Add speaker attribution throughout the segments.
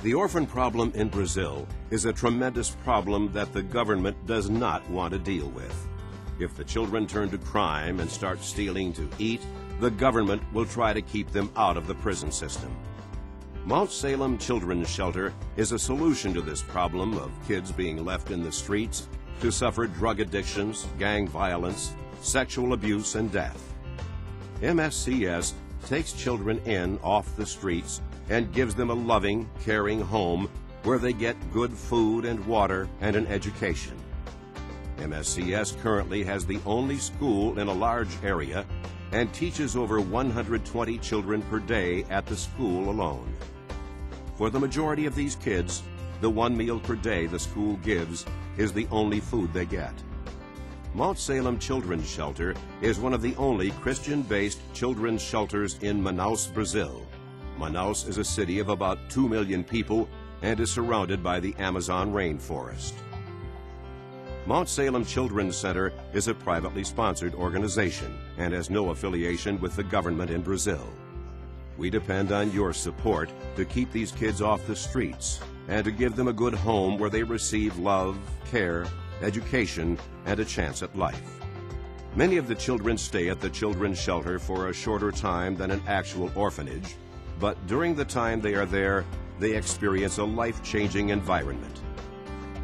Speaker 1: The orphan problem in Brazil is a tremendous problem that the government does not want to deal with. If the children turn to crime and start stealing to eat, the government will try to keep them out of the prison system. Mount Salem Children's Shelter is a solution to this problem of kids being left in the streets to suffer drug addictions, gang violence, sexual abuse, and death. MSCS takes children in off the streets and gives them a loving, caring home where they get good food and water and an education. MSCS currently has the only school in a large area and teaches over 120 children per day at the school alone. For the majority of these kids, the 1 meal per day the school gives is the only food they get. Mount Salem Children's Shelter is one of the only Christian-based children's shelters in Manaus, Brazil. Manaus is a city of about 2 million people and is surrounded by the Amazon rainforest. Mount Salem Children's Center is a privately sponsored organization and has no affiliation with the government in Brazil. We depend on your support to keep these kids off the streets and to give them a good home where they receive love, care, education, and a chance at life. Many of the children stay at the children's shelter for a shorter time than an actual orphanage, but during the time they are there, they experience a life-changing environment.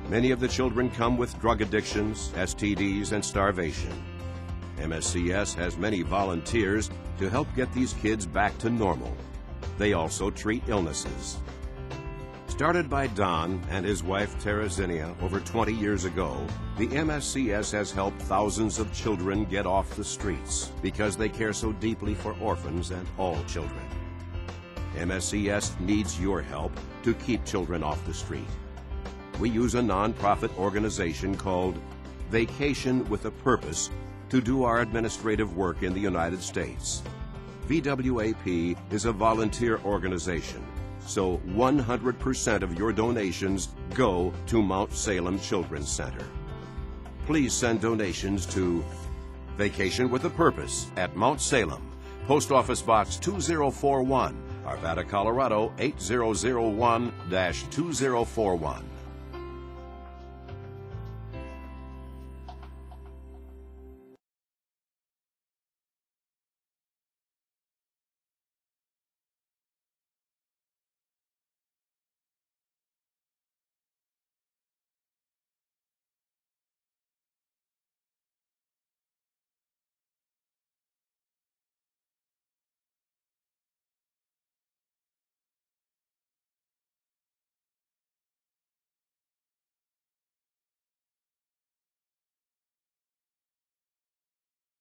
Speaker 1: Many of the children come with drug addictions, STDs, and starvation. MSCS has many volunteers to help get these kids back to normal. They also treat illnesses. Started by Don and his wife Terezinia over 20 years ago, the MSCS has helped thousands of children get off the streets because they care so deeply for orphans and all children. MSCS needs your help to keep children off the street. We use a nonprofit organization called Vacation with a Purpose to do our administrative work in the United States. VWAP is a volunteer organization, so 100% of your donations go to Mount Salem Children's Center. Please send donations to Vacation with a Purpose at Mount Salem, Post Office Box 2041, Arvada, Colorado 8001-2041.